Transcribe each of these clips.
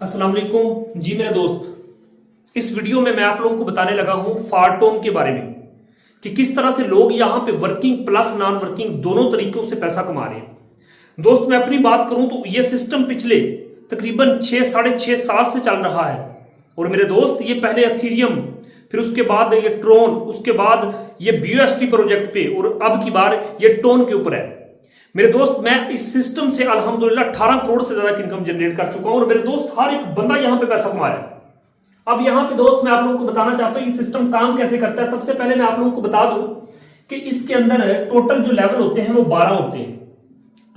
अस्सलाम वालेकुम जी मेरे दोस्त। इस वीडियो में मैं आप लोगों को बताने लगा हूं फारटोन के बारे में कि किस तरह से लोग यहां पे वर्किंग प्लस नॉन वर्किंग दोनों तरीकों से पैसा कमा रहे हैं। दोस्त मैं अपनी बात करूं तो ये सिस्टम पिछले तकरीबन 6-6.5 साल से चल रहा है। और मेरे दोस्त ये पहले एथीरियम, फिर उसके बाद ये ट्रोन, उसके बाद ये BUSD प्रोजेक्ट पे और अब की बार ये टोन के ऊपर है। मेरे दोस्त मैं इस सिस्टम से अल्हम्दुलिल्लाह 18 करोड़ से ज्यादा इनकम जनरेट कर चुका हूं और मेरे दोस्त हर एक बंदा यहां पे पैसा कमा रहा है। अब यहां पे दोस्त मैं आप लोगों को बताना चाहता हूं ये सिस्टम काम कैसे करता है। सबसे पहले मैं आप लोगों को बता दूं कि इसके अंदर टोटल जो लेवल होते हैं वो 12 होते हैं।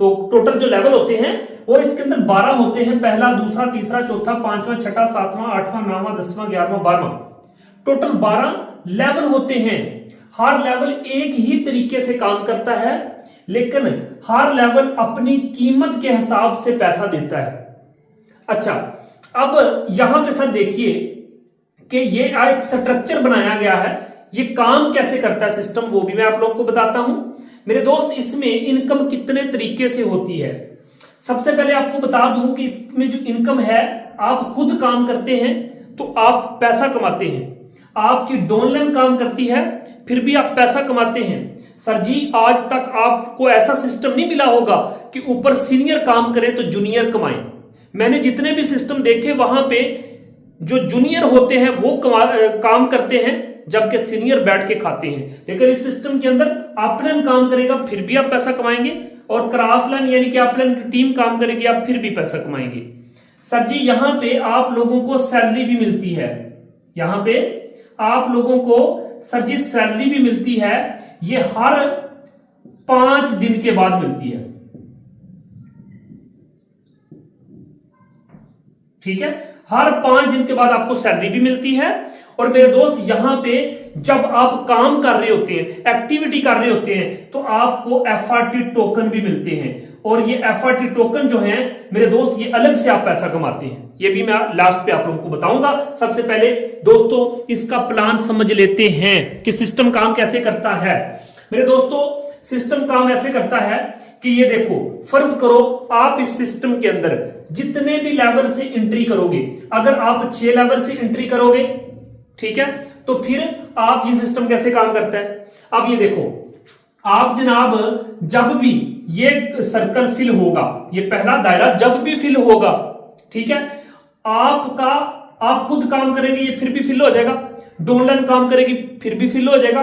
तो टोटल जो लेवल होते हैं और इसके अंदर 12 होते हैं, पहला, दूसरा, तीसरा, चौथा, पांचवा, छठा, सातवां, आठवां, 9वां, 10वां, 11वां, 12वां, टोटल 12 लेवल होते हैं। हर लेवल एक ही तरीके से काम करता है, लेकिन हर लेवल अपनी कीमत के हिसाब से पैसा देता है। अच्छा, अब यहां पे सर देखिए कि ये एक स्ट्रक्चर बनाया गया है। ये काम कैसे करता है सिस्टम, वो भी मैं आप लोगों को बताता हूं। मेरे दोस्त इसमें इनकम कितने तरीके से होती है। सबसे पहले आपको बता दूं कि इसमें जो इनकम है, आप खुद काम करते हैं तो आप पैसा कमाते हैं। आपकी डाउनलाइन काम करती है फिर भी आप पैसा कमाते हैं। सर जी आज तक आपको ऐसा सिस्टम नहीं मिला होगा कि ऊपर सीनियर काम करे तो जूनियर कमाए। मैंने जितने भी सिस्टम देखे वहां पे जो जूनियर होते हैं वो काम करते हैं जबकि सीनियर बैठ के खाते हैं। लेकिन इस सिस्टम के अंदर अपलाइन काम करेगा फिर भी आप पैसा कमाएंगे और क्रॉस लाइन यानी कि अपलाइन की टीम काम करेगी आप फिर भी पैसा कमाएंगे। सर जी यहां पे आप लोगों को सैलरी भी मिलती है। यहां पे आप लोगों को सर जी सैलरी भी मिलती है। ये हर 5 दिन के बाद मिलती है। ठीक है, हर 5 दिन के बाद आपको सैलरी भी मिलती है। और मेरे दोस्त यहां पे जब आप काम कर रहे होते हैं, एक्टिविटी कर रहे होते हैं, तो आपको FRT टोकन भी मिलते हैं। और ये FRT टोकन जो है मेरे दोस्त ये अलग से आप पैसा कमाते हैं। ये भी मैं लास्ट पे आप लोगों को बताऊंगा। सबसे पहले दोस्तों इसका प्लान समझ लेते हैं कि सिस्टम काम कैसे करता है। मेरे दोस्तों सिस्टम काम ऐसे करता है कि ये देखो, फर्ज करो आप इस सिस्टम के अंदर जितने भी लेवल से एंट्री करोगे, अगर आप 6 लेवल से एंट्री करोगे, ठीक है, तो फिर आप ये सिस्टम कैसे काम करता है। अब ये देखो, आप जनाब जब भी ये सर्कल फिल होगा, ये पहला दायरा जब भी फिल होगा, ठीक है, आप खुद काम करेंगे ये फिर भी फिल हो जाएगा। डाउनलाइन काम करेगी फिर भी फिल हो जाएगा।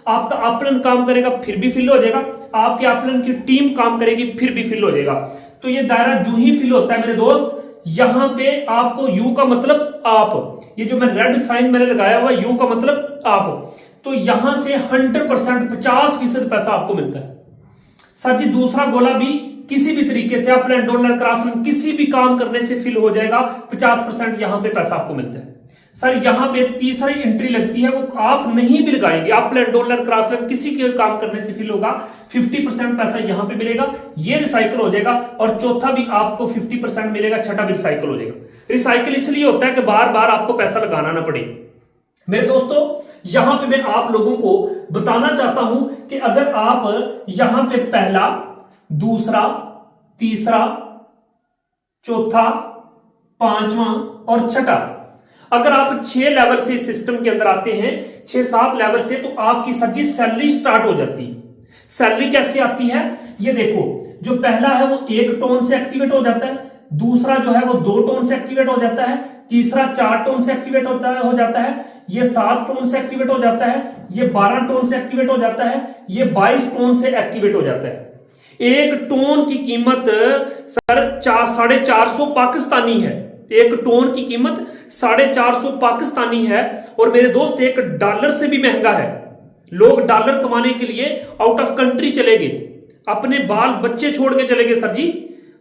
आपका अपलाइन काम करेगा फिर भी फिल हो जाएगा। आपके अपलाइन की टीम काम करेगी फिर भी फिल हो जाएगा। तो ये दायरा जो ही फिल होता है मेरे दोस्त, यहां पे आपको यू का मतलब आप, ये जो मैं रेड साइन मैंने लगाया हुआ यू का मतलब आप, तो यहां से 100% 50% पैसा आपको मिलता है। सर जी दूसरा गोला भी किसी भी तरीके से अपलाइन, डाउनलाइन, क्रॉसलाइन किसी भी काम करने से फिल हो जाएगा, 50% यहां पे पैसा आपको मिलता है। सर यहां पे तीसरी एंट्री लगती है, वो आप नहीं भी लगाएंगे, अपलाइन, डाउनलाइन, क्रॉसलाइन किसी के काम करने से फिल होगा, 50% पैसा यहां पे मिलेगा, ये रिसाइकल हो जाएगा। और चौथा भी आपको 50% मिलेगा, छठा भी रिसाइकल हो जाएगा। रिसाइकल इसलिए होता है कि बार बार आपको पैसा लगाना ना पड़े। मेरे दोस्तों यहां पे मैं आप लोगों को बताना चाहता हूं कि अगर आप यहां पे पहला, दूसरा, तीसरा, चौथा, पांचवा और छठा, अगर आप 6 लेवल से इस सिस्टम के अंदर आते हैं, 6-7 लेवल से, तो आपकी सर जी सैलरी स्टार्ट हो जाती है। सैलरी कैसे आती है ये देखो, जो पहला है वो 1 टोन से एक्टिवेट हो जाता है, दूसरा जो है वो 2 टोन से एक्टिवेट हो जाता है, तीसरा 4 टोन से एक्टिवेट हो जाता है, ये 7 टोन से एक्टिवेट हो जाता है, ये 12 टोन से एक्टिवेट हो जाता है, ये 22 टोन से एक्टिवेट हो जाता है। 1 टोन की कीमत सर 450 पाकिस्तानी है। 1 टोन की कीमत 450 पाकिस्तानी है। और मेरे दोस्त $1 से भी महंगा है। लोग डॉलर कमाने के लिए आउट ऑफ कंट्री चले गए, अपने बाल बच्चे छोड़ के चले गए सर जी,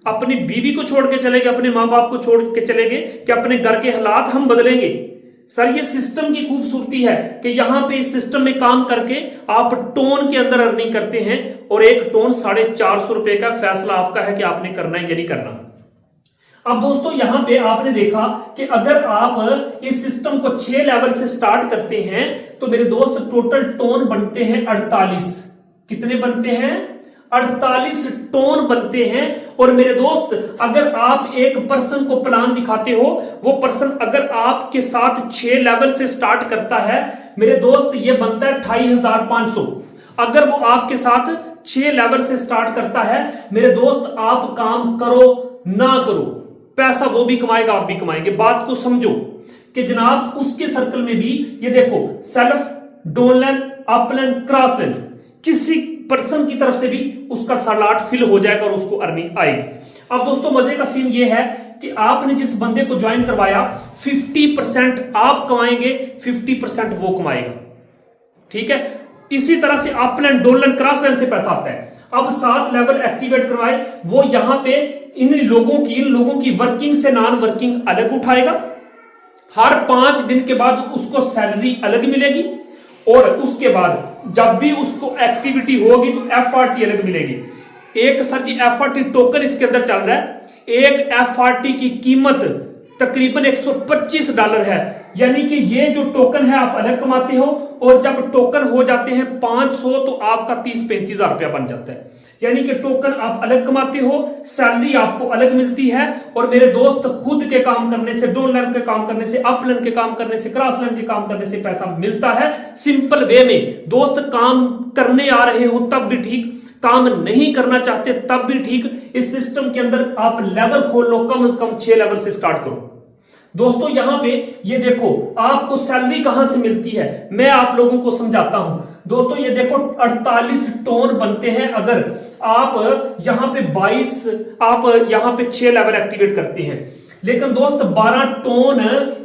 अपनी बीवी को छोड़ के चले गए, अपने माँ बाप को छोड़ के चले गए कि अपने घर के हालात हम बदलेंगे। सर ये सिस्टम की खूबसूरती है कि यहां पे इस सिस्टम में काम करके आप टोन के अंदर अर्निंग करते हैं और 1 टोन 450 रुपए का। फैसला आपका है कि आपने करना है या नहीं करना। अब दोस्तों यहां पे आपने देखा कि अगर आप इस सिस्टम को 6 लेवल से स्टार्ट करते हैं तो मेरे दोस्त टोटल टोन बनते हैं 48। कितने बनते हैं? 48 टोन बनते हैं। और मेरे दोस्त, अगर आप एक पर्सन को प्लान दिखाते हो, वो पर्सन अगर आपके साथ 6 लेवल से स्टार्ट करता है, मेरे दोस्त ये बनता है 28,500। अगर वो आपके साथ 6 लेवल से स्टार्ट करता है, मेरे दोस्त आप काम करो ना करो, पैसा वो भी कमाएगा, आप भी कमाएंगे। बात को समझो कि जनाब उसके सर्कल में भी ये देखो सेल्फ, डाउनलाइन, अपलाइन, क्रॉसलाइन, किसी पर्सन की तरफ से भी उसका स्लॉट फिल हो जाएगा और उसको अर्निंग आएगी। अब दोस्तों मजे का सीन ये है कि आपने जिस बंदे को ज्वाइन करवाया 50% आप कमाएंगे, 50% वो कमाएगा। ठीक है, इसी तरह से अपलाइन, डाउनलाइन, क्रॉसलाइन से पैसा आता है। अब 7 लेवल एक्टिवेट करवाए, वो यहां पे इन लोगों की वर्किंग से नॉन वर्किंग अलग उठाएगा। हर 5 दिन के बाद उसको सैलरी अलग मिलेगी और उसके बाद जब भी उसको एक्टिविटी होगी तो एफआरटी अलग मिलेगी। एक सर जी एफआरटी टोकन इसके अंदर चल रहा है, एक एफआरटी की कीमत तकरीबन $125 है। यानी कि ये जो टोकन है आप अलग कमाते हो, और जब टोकन हो जाते हैं 500 तो आपका 30-35 हजार रुपया बन जाता है। यानी कि टोकन आप अलग कमाते हो, सैलरी आपको अलग मिलती है। और मेरे दोस्त खुद के काम करने से, डाउनलाइन के काम करने से, अपलाइन के काम करने से, क्रॉसलाइन के काम करने से पैसा मिलता है सिंपल वे में। दोस्त काम करने आ रहे हो तब भी ठीक, काम नहीं करना चाहते तब भी ठीक, इस सिस्टम के अंदर आप लेवल खोल लो, कम से कम 6 लेवल से स्टार्ट करो। दोस्तों यहां पे ये देखो आपको सैलरी कहां से मिलती है, मैं आप लोगों को समझाता हूं। दोस्तों ये देखो 48 टोन बनते हैं अगर आप यहां पे 22, आप यहां पे 6 लेवल एक्टिवेट करते हैं। लेकिन दोस्त 12 टोन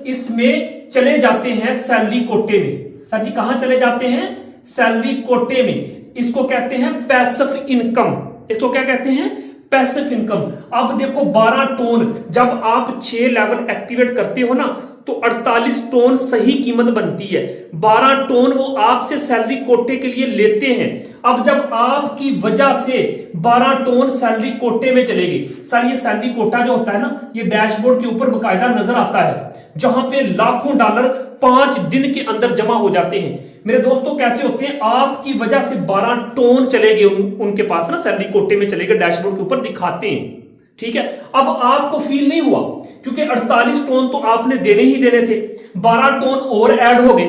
इसमें चले जाते हैं सैलरी कोटे में। सर जी कहां चले जाते हैं? सैलरी कोटे में। इसको कहते हैं पैसिव इनकम। इसको क्या कहते हैं? Passive income. अब देखो 12 टोन जब आप 6 लेवल एक्टिवेट करते हो ना, तो 48 टोन सही कीमत बनती है। 12 टोन वो आपसे सैलरी कोटे के लिए लेते हैं। अब जब आपकी वजह से 12 टोन सैलरी कोटे में चलेगी, सर ये सैलरी कोटा जो होता है ना, ये डैशबोर्ड के ऊपर बकायदा नजर आता है, जहां पे लाखों डॉलर 5 दिन के अंदर जमा हो जाते हैं। मेरे दोस्तों कैसे होते हैं? आपकी वजह से 12 टोन चलेंगे उनके पास ना, सैलरी कोटे में चलेगा, डैशबोर्ड के ऊपर दिखाते हैं। ठीक है, अब आपको फील नहीं हुआ क्योंकि 48 टोन तो आपने देने ही देने थे। 12 टोन और ऐड हो गए,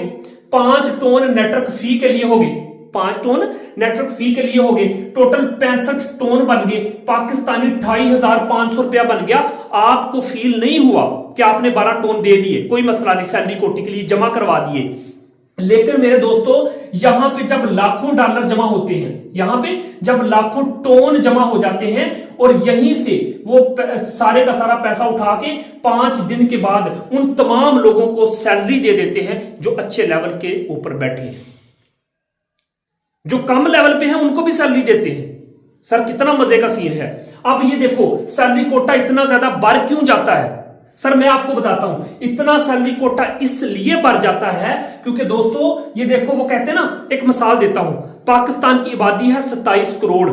5 टोन नेटवर्क फी के लिए हो गए, 5 टोन नेटवर्क फी के लिए हो गए, टोटल 65 टोन बन गए, पाकिस्तानी 28,500 रुपया बन गया। आपको फील नहीं हुआ कि आपने 12 टोन दे दिए, कोई मसला नहीं, सैलरी कोटे के लिए जमा करवा दिए। लेकिन मेरे दोस्तों यहां पे जब लाखों डॉलर जमा होते हैं, यहां पे जब लाखों टोन जमा हो जाते हैं, और यहीं से वो सारे का सारा पैसा उठा के 5 दिन के बाद उन तमाम लोगों को सैलरी दे देते हैं जो अच्छे लेवल के ऊपर बैठे हैं। जो कम लेवल पे हैं उनको भी सैलरी देते हैं। सर कितना मजे का सीन है। अब ये देखो सैलरी कोटा इतना ज्यादा बढ़ क्यों जाता है? सर मैं आपको बताता हूं, इतना सैलरी कोटा इसलिए बढ़ जाता है क्योंकि दोस्तों ये देखो, वो कहते हैं ना, एक मिसाल देता हूं, पाकिस्तान की आबादी है 27 करोड़।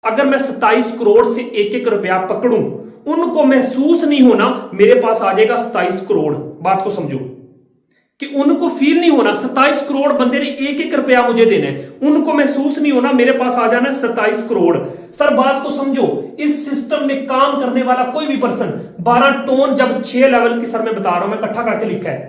अगर मैं 27 करोड़ से 1-1 रुपया पकड़ूं, उनको महसूस नहीं होना मेरे पास आ जाएगा 27 करोड़। बात को समझो कि उनको फील नहीं होना 27 करोड़ बंदे ने 1-1 रुपया मुझे देना है, उनको महसूस नहीं होना मेरे पास आ जाना 27 करोड़। सर बात को समझो, इस सिस्टम में काम करने वाला कोई भी पर्सन 12 टोन जब 6 लेवल की, सर मैं बता रहा हूं, मैं इकट्ठा करके लिखा है,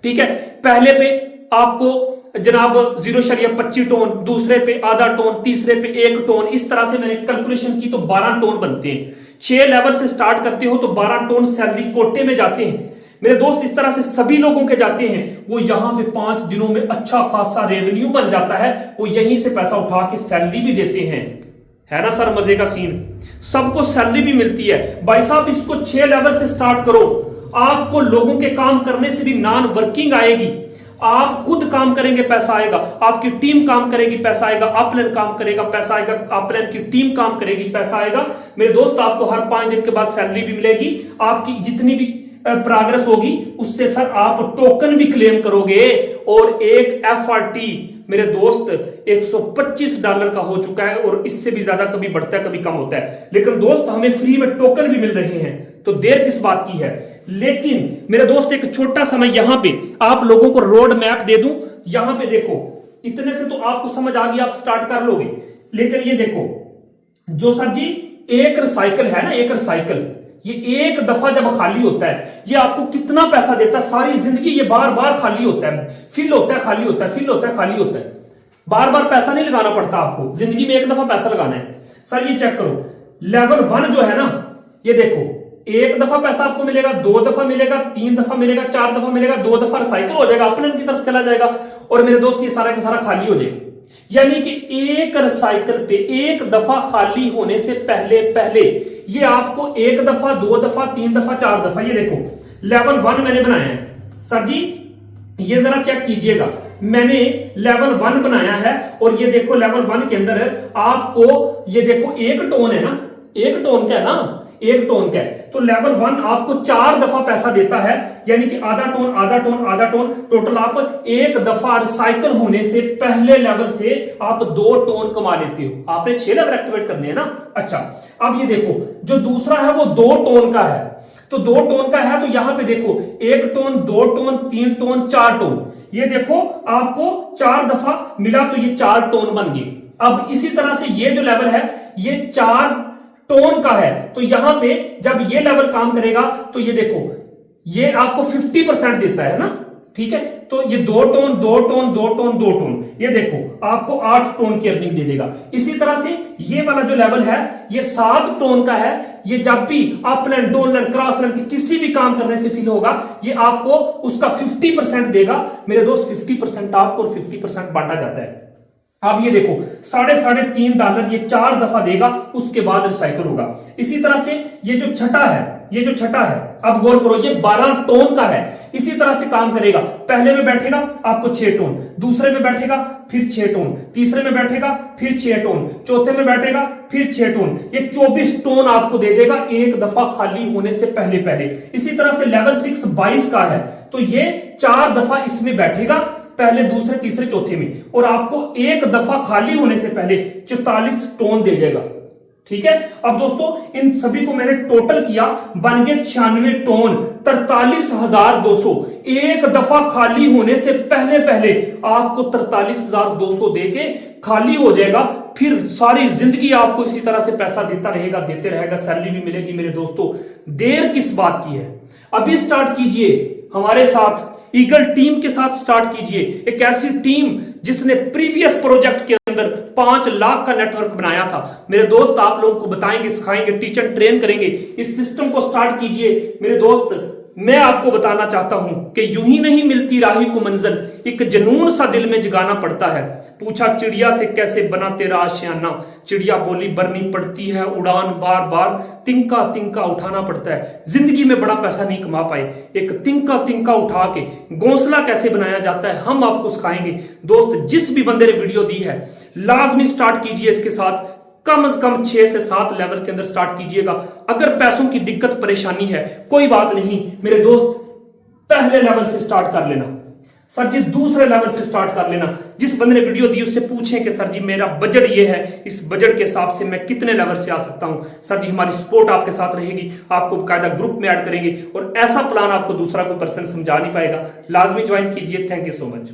ठीक है। पहले पे आपको जनाब 0.25 टोन, दूसरे पे आधा टोन, तीसरे पे 1 टोन, इस तरह से मैंने कैलकुलेशन की तो 12 टोन बनते हैं। 6 लेवल से स्टार्ट करते हो तो 12 टोन सैलरी कोटे में जाते हैं। मेरे दोस्त इस तरह से सभी लोगों के जाते हैं। वो यहां पे 5 दिनों में अच्छा खासा रेवेन्यू बन जाता है, वो यहीं से पैसा उठा के सैलरी भी देते हैं, है ना सर मजे का सीन। सबको सैलरी भी मिलती है। भाई साहब इसको 6 लेवल से स्टार्ट करो, आपको लोगों के काम करने से भी नॉन वर्किंग आएगी। आप खुद काम करेंगे पैसा आएगा, आपकी टीम काम करेगी पैसा आएगा, अपलाइन काम करेगा पैसा आएगा, अपलाइन की टीम काम करेगी पैसा आएगा। मेरे दोस्त आपको हर 5 दिन के बाद सैलरी भी मिलेगी। आपकी जितनी भी प्रोग्रेस होगी उससे सर आप टोकन भी क्लेम करोगे। और एक एफआरटी मेरे दोस्त $125 का हो चुका है, और इससे भी ज्यादा कभी बढ़ता है कभी कम होता है। लेकिन दोस्त हमें फ्री में टोकन भी मिल रहे हैं, तो देर किस बात की है। लेकिन मेरे दोस्त एक छोटा सा मैं यहां पे आप लोगों को रोड मैप दे दूं। यहां पे देखो, इतने से तो आपको समझ आ गई, आप स्टार्ट कर लोगे। लेकिन ये देखो जो सर जी एक रिसाइकल है ना, एक रिसाइकल, ये एक दफा जब खाली होता है ये आपको कितना पैसा देता है? सारी जिंदगी ये बार बार खाली होता है, फिल होता है, खाली होता है, फिल होता है, खाली होता है। बार बार पैसा नहीं लगाना पड़ता आपको, जिंदगी में एक दफा पैसा लगाना है। सर ये चेक करो, लेवल 1 जो है ना, ये देखो एक दफा पैसा आपको मिलेगा, 2 दफा मिलेगा, 3 दफा मिलेगा, 4 दफा मिलेगा, 2 दफा रिसाइकल हो जाएगा, अपने की तरफ चला जाएगा, और मेरे दोस्त ये सारा का सारा खाली हो जाएगा। यानी कि एक रिसाइकल पे एक दफा खाली होने से पहले पहले ये आपको 1 दफा, 2 दफा, 3 दफा, 4 दफा, ये देखो लेवल 1 मैंने बनाया है। सर जी ये जरा चेक कीजिएगा, मैंने लेवल 1 बनाया है, और ये देखो लेवल 1 के अंदर आपको ये देखो एक टोन है ना, एक टोन का है ना, एक टोन का है, तो लेवल 1 आपको 4 दफा पैसा देता है, यानी कि आधा टोन, आधा टोन, आधा टोन, टोटल आप एक दफा रिसाइकल होने से पहले लेवल से आप 2 टोन कमा लेते हो। आपने 6 लेवल एक्टिवेट करने हैं ना। अच्छा, अब ये देखो जो दूसरा है वो 2 टोन का है, तो 2 टोन का है, तो यहां पे देखो 1 टोन, 2 टोन, 3 टोन, 4 टोन, ये देखो आपको 4 दफा मिला, तो ये 4 टोन बन गए। अब इसी तरह से ये जो लेवल है ये 4 टोन का है, तो यहां पे जब ये लेवल काम करेगा तो ये देखो ये आपको 50% देता है ना, ठीक है, तो ये 2 टोन, 2 टोन, 2 टोन, 2 टोन, ये देखो आपको 8 टोन की अर्निंग दे देगा। इसी तरह से ये वाला जो लेवल है ये 7 टोन का है, ये जब भी अपलैंड, डाउनलैंड, क्रॉसलैंड के किसी भी काम करने से फील होगा ये आपको उसका 50% देगा मेरे दोस्त। 50% आपको और 50% बांटा जाता है। अब ये देखो $3.5 ये 4 दफा देगा, उसके बाद रिसाइकल होगा। इसी तरह से ये जो छठा है, ये जो छठा है, अब गौर करो ये 12 टोन का है, इसी तरह से काम करेगा। पहले में बैठेगा आपको 6 टोन, दूसरे में बैठेगा फिर 6 टोन, तीसरे में बैठेगा फिर 6 टोन, चौथे में बैठेगा फिर 6 टोन, ये 24 टोन आपको दे देगा एक दफा खाली होने से पहले पहले। इसी तरह से लेवल 6 22 का है, तो ये 4 दफा इसमें बैठेगा, पहले, दूसरे, तीसरे, चौथे में, और आपको एक दफा खाली होने से पहले 44 टोन दे जाएगा। ठीक है, अब दोस्तों इन सभी को मैंने टोटल किया, बन गए 96 टोन, 43,200। एक दफा खाली होने से पहले पहले आपको 43,200 देके खाली हो जाएगा, फिर सारी जिंदगी आपको इसी तरह से पैसा देता रहेगा, देते रहेगा, सैलरी भी मिलेगी। मेरे दोस्तों देर किस बात की है, अभी स्टार्ट कीजिए हमारे साथ, ईगल टीम के साथ स्टार्ट कीजिए। एक ऐसी टीम जिसने प्रीवियस प्रोजेक्ट के अंदर 5 लाख का नेटवर्क बनाया था। मेरे दोस्त आप लोगों को बताएंगे, सिखाएंगे, टीचर ट्रेन करेंगे। इस सिस्टम को स्टार्ट कीजिए मेरे दोस्त। मैं आपको बताना चाहता हूं कि यूं ही नहीं मिलती राही को मंजिल, एक जनून सा दिल में जगाना पड़ता है। पूछा चिड़िया से कैसे बना तेरा आशियाना, चिड़िया बोली बरनी पड़ती है उड़ान बार बार, तिनका तिनका उठाना पड़ता है। जिंदगी में बड़ा पैसा नहीं कमा पाए, एक तिनका तिनका उठा के घोंसला कैसे बनाया जाता है हम आपको सिखाएंगे। दोस्त जिस भी बंदे ने वीडियो दी है लाजमी स्टार्ट कीजिए इसके साथ, कम से कम 6 से 7 लेवल के अंदर स्टार्ट कीजिएगा। अगर पैसों की दिक्कत परेशानी है कोई बात नहीं मेरे दोस्त, पहले लेवल से स्टार्ट कर लेना। सर जी दूसरे लेवल से स्टार्ट कर लेना। जिस बंदे ने वीडियो दी उससे पूछें कि सर जी मेरा बजट ये है, इस बजट के हिसाब से मैं कितने लेवल से आ सकता हूं। सर जी हमारी सपोर्ट आपके साथ रहेगी, आपको बाकायदा ग्रुप में ऐड करेंगे, और ऐसा प्लान आपको दूसरा कोई पर्सन समझा नहीं पाएगा। लाजमी ज्वाइन कीजिए। Thank you so much.